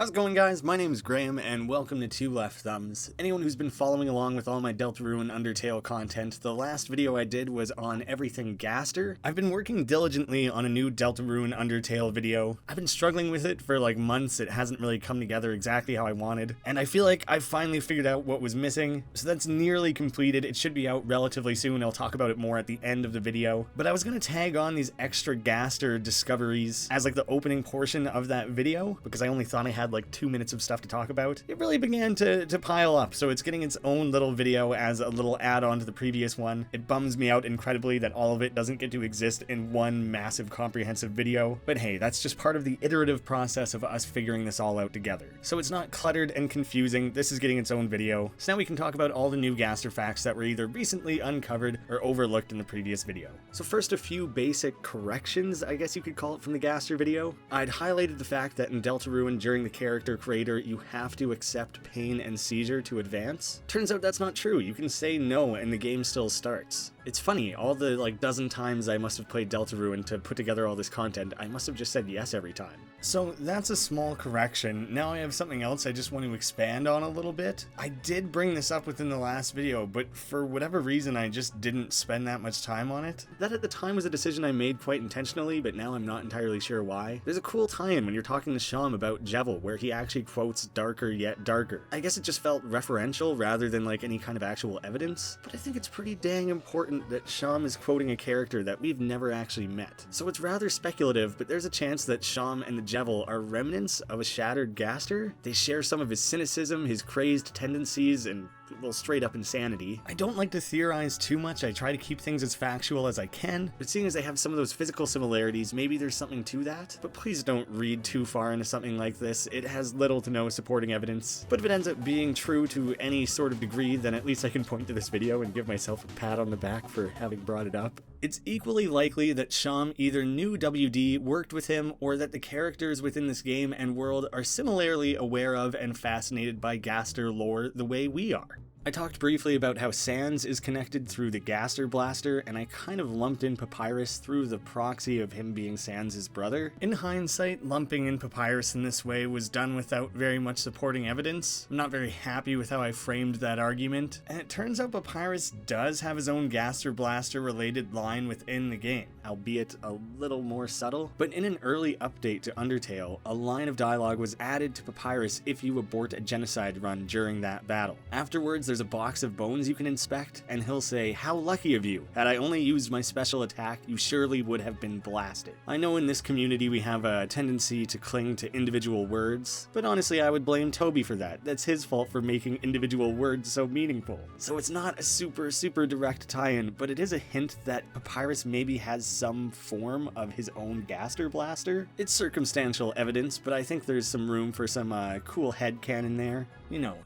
How's it going, guys? My name is Graham, and welcome to Two Left Thumbs. Anyone who's been following along with all my Deltarune and Undertale content, the last video I did was on everything Gaster. I've been working diligently on a new Deltarune and Undertale video. I've been struggling with it for like months. It hasn't really come together exactly how I wanted, and I feel like I've finally figured out what was missing, so that's nearly completed. It should be out relatively soon. I'll talk about it more at the end of the video, but I was gonna tag on these extra Gaster discoveries as like the opening portion of that video, because I only thought I had like 2 minutes of stuff to talk about. It really began to pile up, so it's getting its own little video as a little add-on to the previous one. It bums me out incredibly that all of it doesn't get to exist in one massive comprehensive video, but hey, that's just part of the iterative process of us figuring this all out together. So it's not cluttered and confusing. This is getting its own video, so now we can talk about all the new Gaster facts that were either recently uncovered or overlooked in the previous video. So first, a few basic corrections, I guess you could call it, from the Gaster video. I'd highlighted the fact that in Deltarune, during the character creator, you have to accept pain and seizure to advance. Turns out that's not true. You can say no and the game still starts. It's funny, all the like dozen times I must have played Deltarune to put together all this content, I must have just said yes every time. So that's a small correction. Now I have something else I just want to expand on a little bit. I did bring this up within the last video, but for whatever reason I just didn't spend that much time on it. That at the time was a decision I made quite intentionally, but now I'm not entirely sure why. There's a cool tie-in when you're talking to Sham about Jevil, where he actually quotes darker yet darker. I guess it just felt referential rather than like any kind of actual evidence, but I think it's pretty dang important that Sham is quoting a character that we've never actually met. So it's rather speculative, but there's a chance that Sham and the Jevil are remnants of a shattered Gaster. They share some of his cynicism, his crazed tendencies, and well, straight up insanity. I don't like to theorize too much. I try to keep things as factual as I can, but seeing as they have some of those physical similarities, maybe there's something to that. But please don't read too far into something like this. It has little to no supporting evidence. But if it ends up being true to any sort of degree, then at least I can point to this video and give myself a pat on the back for having brought it up. It's equally likely that Sham either knew WD, worked with him, or that the characters within this game and world are similarly aware of and fascinated by Gaster lore the way we are. I talked briefly about how Sans is connected through the Gaster Blaster, and I kind of lumped in Papyrus through the proxy of him being Sans' brother. In hindsight, lumping in Papyrus in this way was done without very much supporting evidence. I'm not very happy with how I framed that argument, and it turns out Papyrus does have his own Gaster Blaster related line within the game, albeit a little more subtle. But in an early update to Undertale, a line of dialogue was added to Papyrus if you abort a genocide run during that battle. Afterwards, there's a box of bones you can inspect, and he'll say, "How lucky of you. Had I only used my special attack, you surely would have been blasted." I know in this community we have a tendency to cling to individual words, but honestly I would blame Toby for that. That's his fault for making individual words so meaningful. So it's not a super direct tie-in, but it is a hint that Papyrus maybe has some form of his own Gaster Blaster. It's circumstantial evidence, but I think there's some room for some cool headcanon there. You know,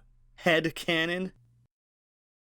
headcanon.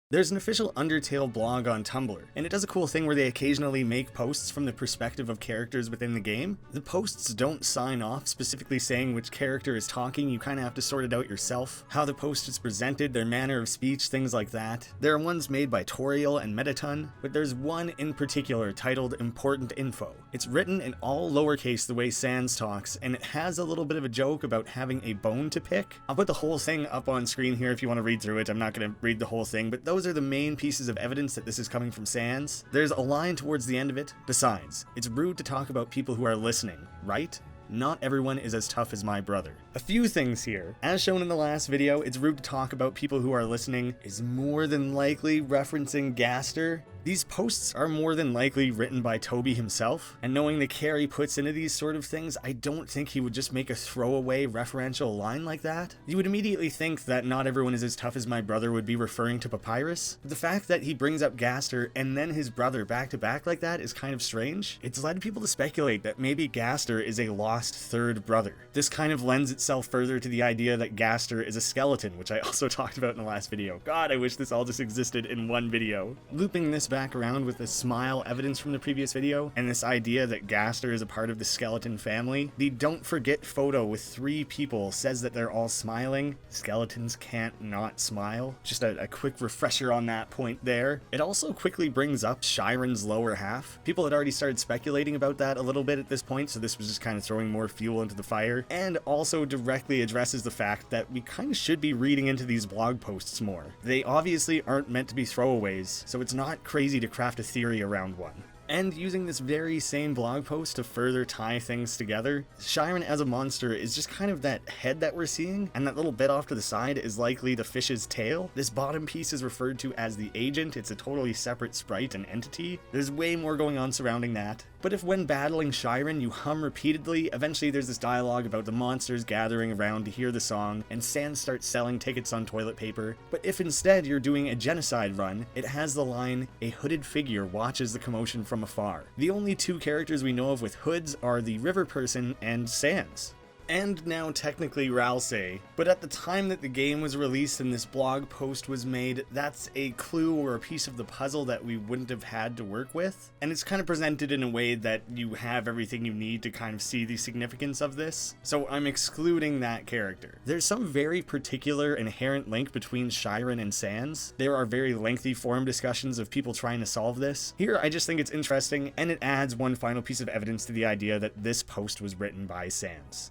There's an official Undertale blog on Tumblr, and it does a cool thing where they occasionally make posts from the perspective of characters within the game. The posts don't sign off specifically saying which character is talking. You kind of have to sort it out yourself. How the post is presented, their manner of speech, things like that. There are ones made by Toriel and Metatun, but there's one in particular titled Important Info. It's written in all lowercase the way Sans talks, and it has a little bit of a joke about having a bone to pick. I'll put the whole thing up on screen here if you want to read through it. I'm not going to read the whole thing, but those are the main pieces of evidence that this is coming from Sans. There's a line towards the end of it. Besides, it's rude to talk about people who are listening, right? Not everyone is as tough as my brother. A few things here. As shown in the last video, it's rude to talk about people who are listening is more than likely referencing Gaster. These posts are more than likely written by Toby himself, and knowing the care he puts into these sort of things, I don't think he would just make a throwaway referential line like that. You would immediately think that not everyone is as tough as my brother would be referring to Papyrus, but the fact that he brings up Gaster and then his brother back to back like that is kind of strange. It's led people to speculate that maybe Gaster is a lost third brother. This kind of lends itself further to the idea that Gaster is a skeleton, which I also talked about in the last video. God, I wish this all just existed in one video. Looping this back back around with the smile evidence from the previous video, and this idea that Gaster is a part of the skeleton family. The don't forget photo with 3 people says that they're all smiling. Skeletons can't not smile. Just a quick refresher on that point there. It also quickly brings up Shyren's lower half. People had already started speculating about that a little bit at this point, so this was just kind of throwing more fuel into the fire, and also directly addresses the fact that we kind of should be reading into these blog posts more. They obviously aren't meant to be throwaways, so it's not crazy to craft a theory around one. And using this very same blog post to further tie things together, Shyren as a monster is just kind of that head that we're seeing, and that little bit off to the side is likely the fish's tail. This bottom piece is referred to as the agent. It's a totally separate sprite and entity. There's way more going on surrounding that. But if when battling Shyren you hum repeatedly, eventually there's this dialogue about the monsters gathering around to hear the song, and Sans starts selling tickets on toilet paper. But if instead you're doing a genocide run, it has the line, "A hooded figure watches the commotion from afar." The only 2 characters we know of with hoods are the river person and Sans. And now technically Ralsei, but at the time that the game was released and this blog post was made, that's a clue or a piece of the puzzle that we wouldn't have had to work with, and it's kind of presented in a way that you have everything you need to kind of see the significance of this, so I'm excluding that character. There's some very particular inherent link between Shyren and Sans. There are very lengthy forum discussions of people trying to solve this. Here I just think it's interesting, and it adds one final piece of evidence to the idea that this post was written by Sans.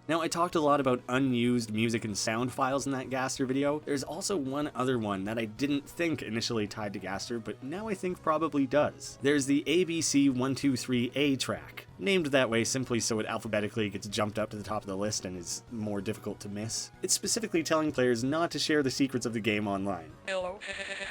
Now, I talked a lot about unused music and sound files in that Gaster video. There's also one other one that I didn't think initially tied to Gaster, but now I think probably does. There's the ABC123A track, named that way simply so it alphabetically gets jumped up to the top of the list and is more difficult to miss. It's specifically telling players not to share the secrets of the game online. Hello,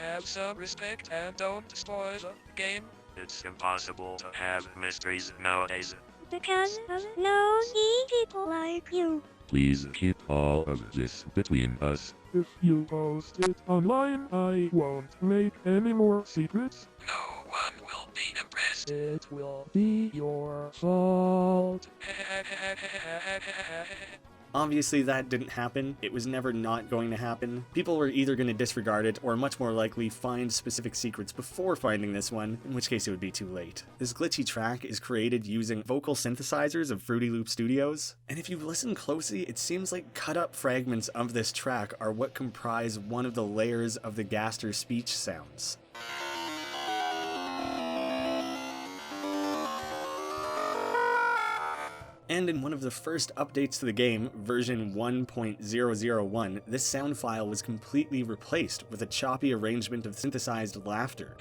have some respect and don't spoil the game. It's impossible to have mysteries nowadays. Because of nosy people like you. Please keep all of this between us. If you post it online, I won't make any more secrets. No one will be impressed. It will be your fault. Obviously that didn't happen. It was never not going to happen. People were either going to disregard it or much more likely find specific secrets before finding this one, in which case it would be too late. This glitchy track is created using vocal synthesizers of Fruity Loop Studios, and if you listen closely, it seems like cut up fragments of this track are what comprise one of the layers of the Gaster speech sounds. And in one of the first updates to the game, version 1.001, this sound file was completely replaced with a choppy arrangement of synthesized laughter.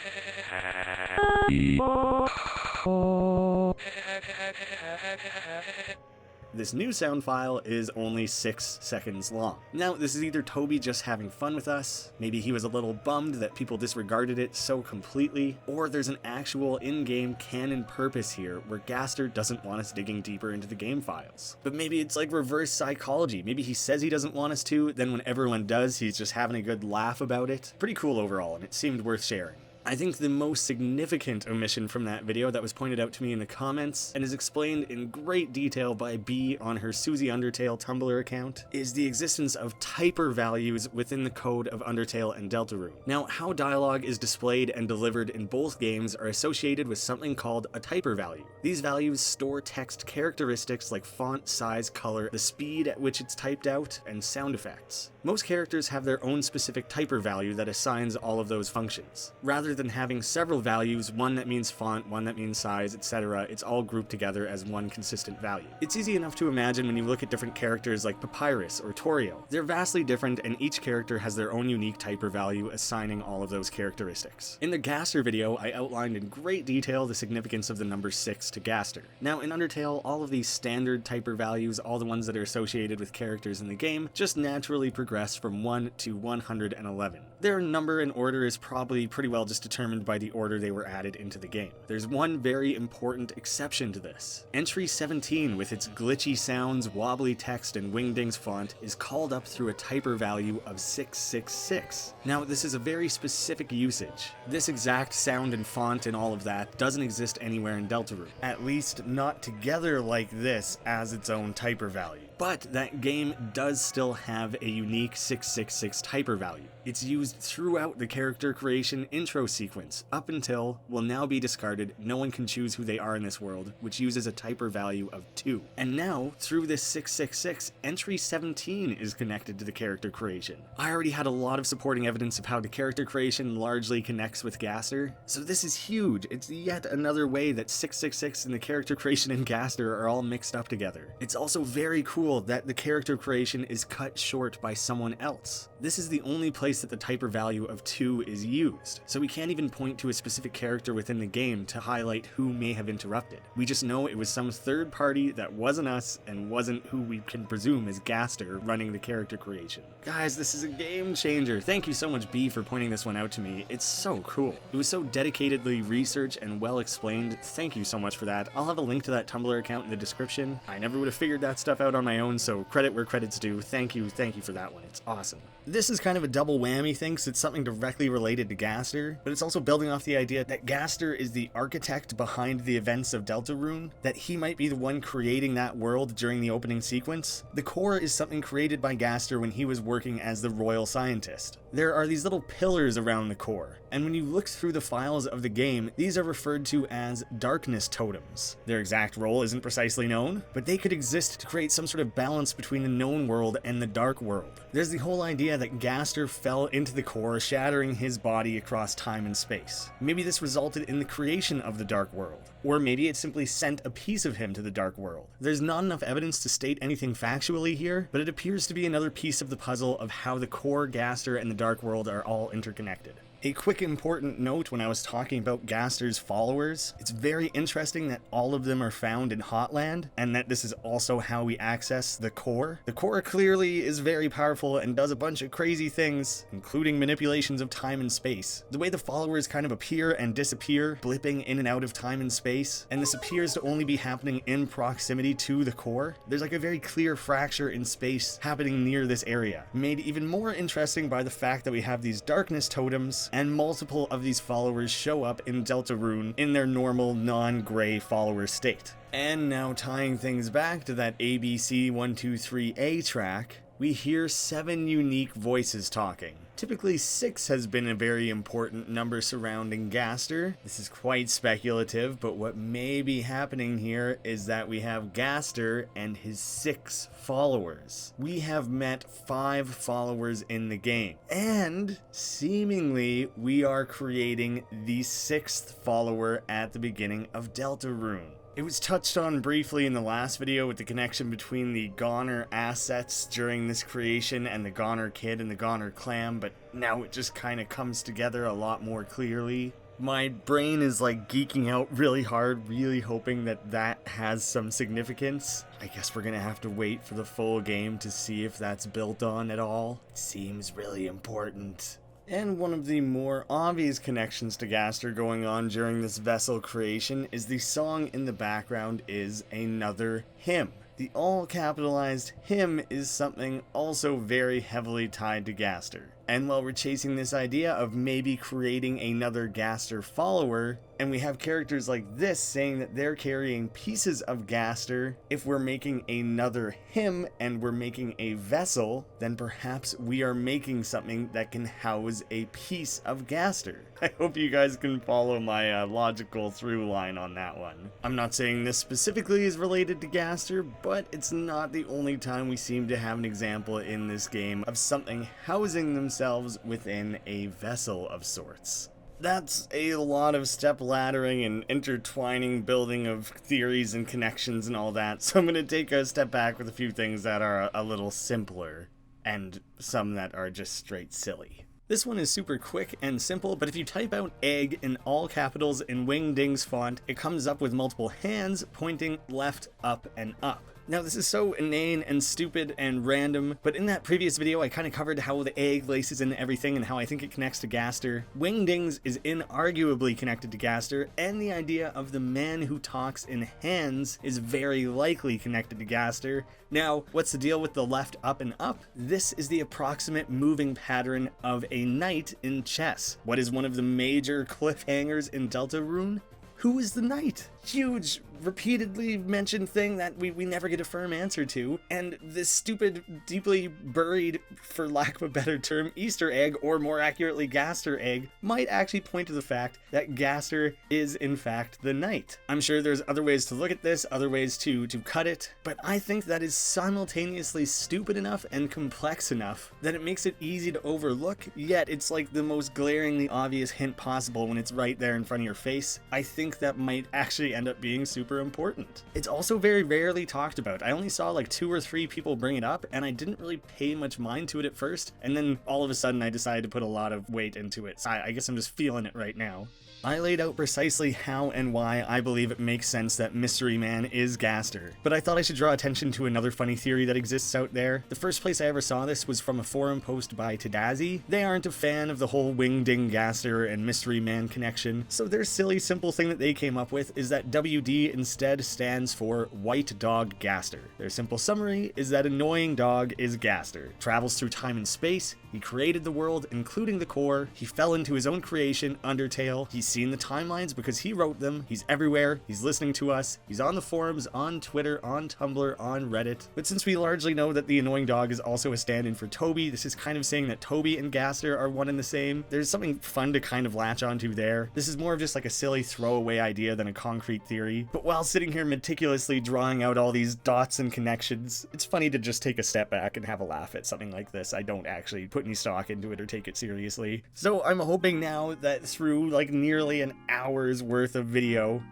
This new sound file is only 6 seconds long. Now, this is either Toby just having fun with us, maybe he was a little bummed that people disregarded it so completely, or there's an actual in-game canon purpose here where Gaster doesn't want us digging deeper into the game files. But maybe it's like reverse psychology. Maybe he says he doesn't want us to, then when everyone does, he's just having a good laugh about it. Pretty cool overall, and it seemed worth sharing. I think the most significant omission from that video that was pointed out to me in the comments and is explained in great detail by B on her Susie Undertale Tumblr account is the existence of typer values within the code of Undertale and Deltarune. Now, how dialogue is displayed and delivered in both games are associated with something called a typer value. These values store text characteristics like font, size, color, the speed at which it's typed out, and sound effects. Most characters have their own specific typer value that assigns all of those functions. Rather than having several values, one that means font, one that means size, etc., it's all grouped together as one consistent value. It's easy enough to imagine when you look at different characters like Papyrus or Torio. They're vastly different and each character has their own unique typer value assigning all of those characteristics. In the Gaster video, I outlined in great detail the significance of the number 6 to Gaster. Now in Undertale, all of these standard typer values, all the ones that are associated with characters in the game, just naturally progress from 1 to 111. Their number and order is probably pretty well just determined by the order they were added into the game. There's one very important exception to this. Entry 17, with its glitchy sounds, wobbly text, and wingdings font, is called up through a typer value of 666. Now, this is a very specific usage. This exact sound and font and all of that doesn't exist anywhere in Deltarune. At least not together like this as its own typer value. But that game does still have a unique 666 typer value. It's used throughout the character creation intro sequence, up until will now be discarded, no one can choose who they are in this world, which uses a typer value of 2. And now, through this 666, entry 17 is connected to the character creation. I already had a lot of supporting evidence of how the character creation largely connects with Gaster, so this is huge. It's yet another way that 666 and the character creation and Gaster are all mixed up together. It's also very cool that the character creation is cut short by someone else. This is the only place that the typer value of 2 is used, so we can't even point to a specific character within the game to highlight who may have interrupted. We just know it was some third party that wasn't us and wasn't who we can presume is Gaster running the character creation. Guys, this is a game changer. Thank you so much, B, for pointing this one out to me. It's so cool. It was so dedicatedly researched and well explained. Thank you so much for that. I'll have a link to that Tumblr account in the description. I never would have figured that stuff out on my own, so credit where credit's due. Thank you for that one. It's awesome. This is kind of a double whammy thing, so it's something directly related to Gaster, but it's also building off the idea that Gaster is the architect behind the events of Deltarune, that he might be the one creating that world during the opening sequence. The core is something created by Gaster when he was working as the royal scientist. There are these little pillars around the core, and when you look through the files of the game, these are referred to as darkness totems. Their exact role isn't precisely known, but they could exist to create some sort of balance between the known world and the dark world. There's the whole idea that Gaster fell into the core, shattering his body across time and space. Maybe this resulted in the creation of the dark world, or maybe it simply sent a piece of him to the dark world. There's not enough evidence to state anything factually here, but it appears to be another piece of the puzzle of how the core, Gaster, and the dark world are all interconnected. A quick important note when I was talking about Gaster's followers, it's very interesting that all of them are found in Hotland, and that this is also how we access the core. The core clearly is very powerful and does a bunch of crazy things, including manipulations of time and space. The way the followers kind of appear and disappear, blipping in and out of time and space, and this appears to only be happening in proximity to the core. There's like a very clear fracture in space happening near this area, made even more interesting by the fact that we have these darkness totems, and multiple of these followers show up in Deltarune in their normal non-gray follower state. And now tying things back to that ABC 123A track, we hear 7 unique voices talking. Typically 6 has been a very important number surrounding Gaster. This is quite speculative, but what may be happening here is that we have Gaster and his 6 followers. We have met 5 followers in the game, and seemingly we are creating the 6th follower at the beginning of Deltarune. It was touched on briefly in the last video with the connection between the Goner assets during this creation and the Goner Kid and the Goner Clam, but now it just kind of comes together a lot more clearly. My brain is like geeking out really hard, really hoping that that has some significance. I guess we're gonna have to wait for the full game to see if that's built on at all. It seems really important. And one of the more obvious connections to Gaster going on during this vessel creation is the song in the background is another hymn. The all-capitalized hymn is something also very heavily tied to Gaster. And while we're chasing this idea of maybe creating another Gaster follower, and we have characters like this saying that they're carrying pieces of Gaster, if we're making another hymn and we're making a vessel, then perhaps we are making something that can house a piece of Gaster. I hope you guys can follow my logical through line on that one. I'm not saying this specifically is related to Gaster, but it's not the only time we seem to have an example in this game of something housing themselves within a vessel of sorts. That's a lot of step laddering and intertwining building of theories and connections and all that, so I'm going to take a step back with a few things that are a little simpler, and some that are just straight silly. This one is super quick and simple, but if you type out egg in all capitals in Wingding's font, it comes up with multiple hands pointing left, up, and up. Now this is so inane and stupid and random, but in that previous video I kind of covered how the egg laces into everything and how I think it connects to Gaster. Wingdings is inarguably connected to Gaster, and the idea of the man who talks in hands is very likely connected to Gaster. Now, what's the deal with the left, up, and up? This is the approximate moving pattern of a knight in chess. What is one of the major cliffhangers in Deltarune? Who is the knight? Huge repeatedly mentioned thing that we never get a firm answer to, and this stupid, deeply buried, for lack of a better term, Easter egg, or more accurately Gaster Egg, might actually point to the fact that Gaster is in fact the knight. I'm sure there's other ways to look at this, other ways to cut it, but I think that is simultaneously stupid enough and complex enough that it makes it easy to overlook, yet it's like the most glaringly obvious hint possible when it's right there in front of your face. I think that might actually end up being super important. It's also very rarely talked about. I only saw like 2 or 3 people bring it up, and I didn't really pay much mind to it at first, and then all of a sudden I decided to put a lot of weight into it. So I guess I'm just feeling it right now. I laid out precisely how and why I believe it makes sense that Mystery Man is Gaster, but I thought I should draw attention to another funny theory that exists out there. The first place I ever saw this was from a forum post by Tadazi. They aren't a fan of the whole Wingding Gaster and Mystery Man connection, so their silly simple thing that they came up with is that WD instead stands for White Dog Gaster. Their simple summary is that annoying dog is Gaster. Travels through time and space, he created the world, including the core, he fell into his own creation, Undertale, he's seen the timelines because he wrote them, he's everywhere, he's listening to us, he's on the forums, on Twitter, on Tumblr, on Reddit. But since we largely know that the annoying dog is also a stand-in for Toby, this is kind of saying that Toby and Gaster are one and the same. There's something fun to kind of latch onto there. This is more of just like a silly throwaway idea than a concrete theory. But while sitting here meticulously drawing out all these dots and connections, it's funny to just take a step back and have a laugh at something like this. I don't actually put any stock into it or take it seriously. So I'm hoping now that through like nearly an hour's worth of video,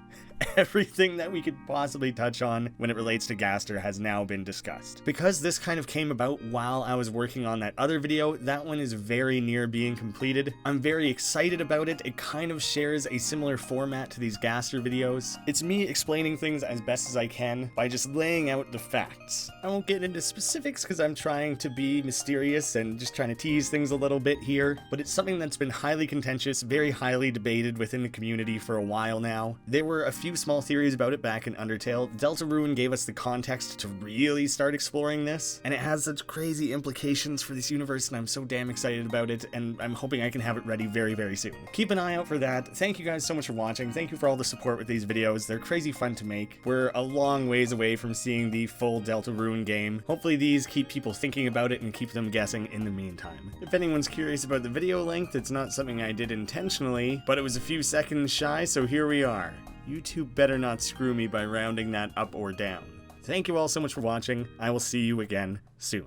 everything that we could possibly touch on when it relates to Gaster has now been discussed. Because this kind of came about while I was working on that other video, that one is very near being completed. I'm very excited about it. It kind of shares a similar format to these Gaster videos. It's me explaining things as best as I can by just laying out the facts. I won't get into specifics because I'm trying to be mysterious and just trying to tease things a little bit here, but it's something that's been highly contentious, very highly debated within the community for a while now. There were a few small theories about it back in Undertale. Deltarune gave us the context to really start exploring this, and it has such crazy implications for this universe, and I'm so damn excited about it, and I'm hoping I can have it ready very, very soon. Keep an eye out for that. Thank you guys so much for watching. Thank you for all the support with these videos. They're crazy fun to make. We're a long ways away from seeing the full Deltarune game. Hopefully these keep people thinking about it and keep them guessing in the meantime. If anyone's curious about the video length, it's not something I did intentionally, but it was a few seconds shy, so here we are. YouTube better not screw me by rounding that up or down. Thank you all so much for watching. I will see you again soon.